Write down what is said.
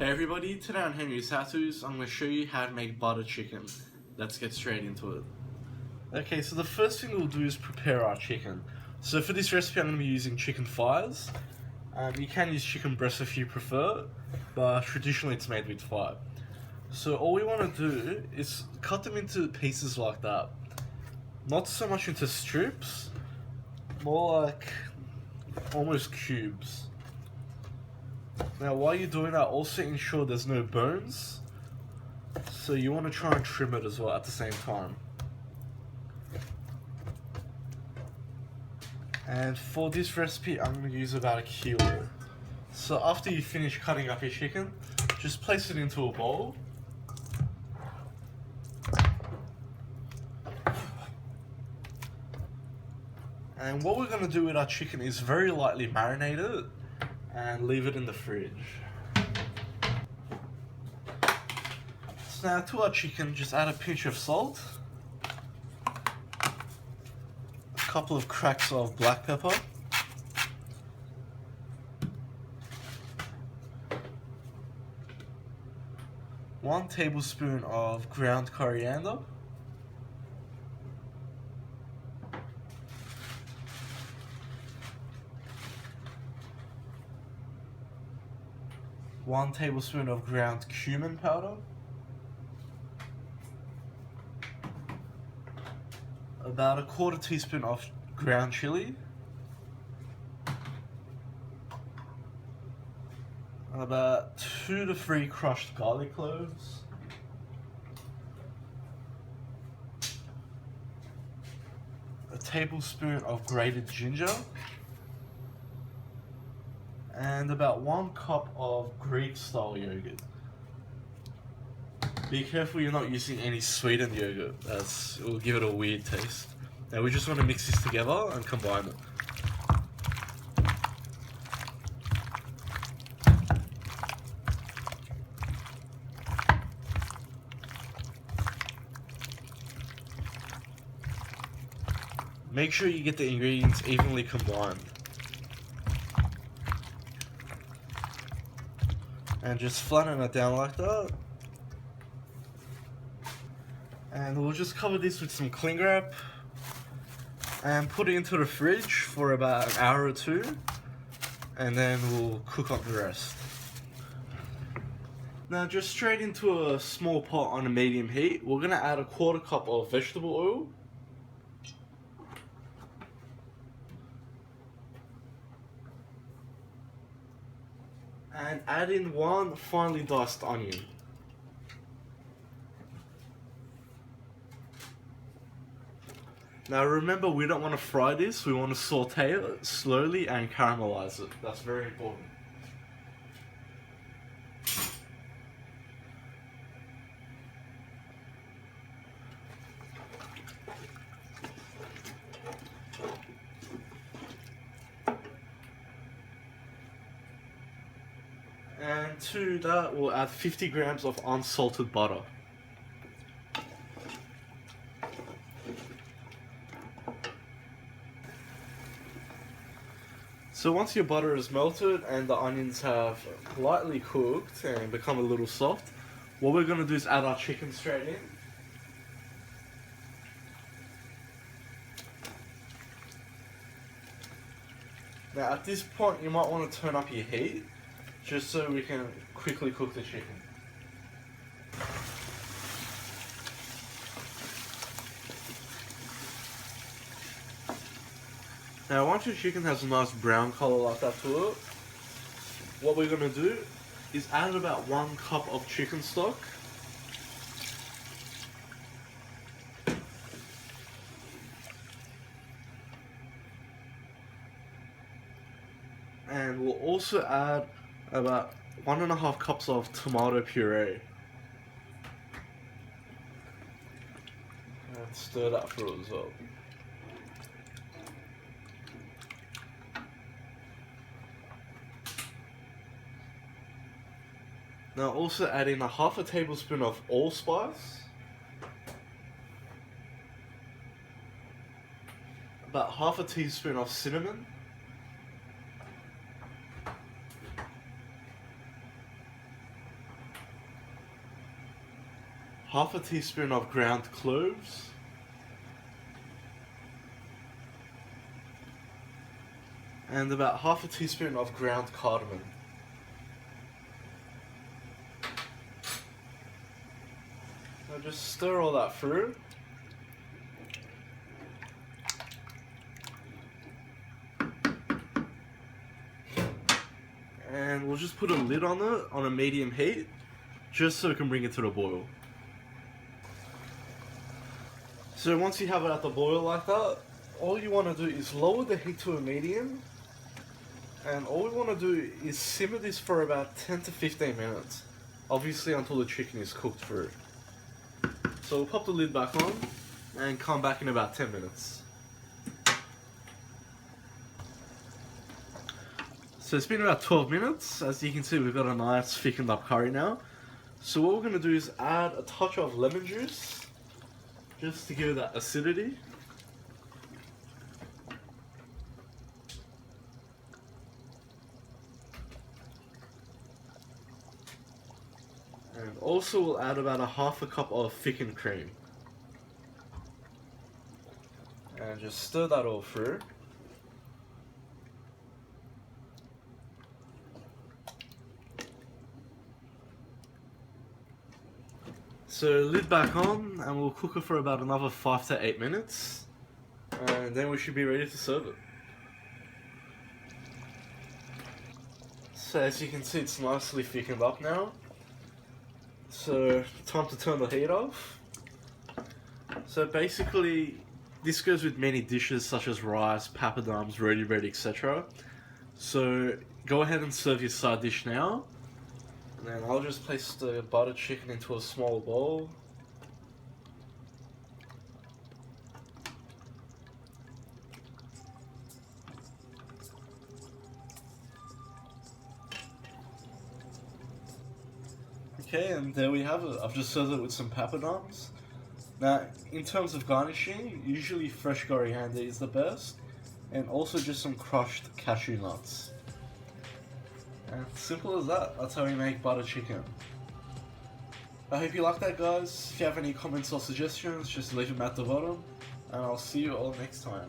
Hey everybody, today on Henry's HowTos, I'm going to show you how to make butter chicken. Let's get straight into it. Okay, so the first thing we'll do is prepare our chicken. So for this recipe I'm going to be using chicken thighs. You can use chicken breast if you prefer, but traditionally it's made with thigh. So all we want to do is cut them into pieces like that. Not so much into strips, more like almost cubes. Now while you're doing that, also ensure there's no bones, so you want to try and trim it as well at the same time. And for this recipe I'm going to use about 1 kilo. So after you finish cutting up your chicken, just place it into a bowl. And what we're going to do with our chicken is very lightly marinate it and leave it in the fridge. So now to our chicken, just add a pinch of salt, a couple of cracks of black pepper, one tablespoon of ground coriander, one tablespoon of ground cumin powder, about 1/4 teaspoon of ground chilli, about 2 to 3 crushed garlic cloves, a tablespoon of grated ginger, and about 1 cup of Greek style yogurt. Be careful you're not using any sweetened yogurt, as it will give it a weird taste. Now we just want to mix this together and combine it. Make sure you get the ingredients evenly combined. And just flatten it down like that. And we'll just cover this with some cling wrap and put it into the fridge for about 1 hour or 2, and then we'll cook up the rest. Now just straight into a small pot on a medium heat, we're going to add 1/4 cup of vegetable oil, and add in 1 finely diced onion. Now remember, we don't want to fry this, we want to saute it slowly and caramelize it. That's very important. And to that we'll add 50 grams of unsalted butter. So once your butter is melted and the onions have lightly cooked and become a little soft, what we're going to do is add our chicken straight in. Now at this point you might want to turn up your heat, just so we can quickly cook the chicken. Now once your chicken has a nice brown color like that to it, what we're going to do is add about 1 cup of chicken stock, and we'll also add about 1.5 cups of tomato puree. And stir that through as well. Now also add in 1/2 tablespoon of allspice, about 1/2 teaspoon of cinnamon, half a teaspoon of ground cloves, and about half a teaspoon of ground cardamom. Now just stir all that through. And we'll just put a lid on it on a medium heat, just so we can bring it to the boil. So once you have it at the boil like that, all you want to do is lower the heat to a medium, and all we want to do is simmer this for about 10 to 15 minutes, obviously until the chicken is cooked through. So we'll pop the lid back on and come back in about 10 minutes. So it's been about 12 minutes. As you can see, we've got a nice thickened up curry now. So what we're going to do is add a touch of lemon juice, just to give it that acidity. And also we'll add about a half a cup of thickened cream. And just stir that all through. So lid back on, and we'll cook it for about another 5 to 8 minutes, and then we should be ready to serve it. So as you can see, it's nicely thickened up now. So time to turn the heat off. So basically, this goes with many dishes such as rice, papadums, roti bread, etc. So go ahead and serve your side dish now. And then I'll just place the buttered chicken into a small bowl. Okay, and there we have it. I've just served it with some papadums. Now, in terms of garnishing, usually fresh coriander is the best, and also just some crushed cashew nuts. And simple as that, that's how we make butter chicken. I hope you like that, guys. If you have any comments or suggestions, just leave them at the bottom, and I'll see you all next time.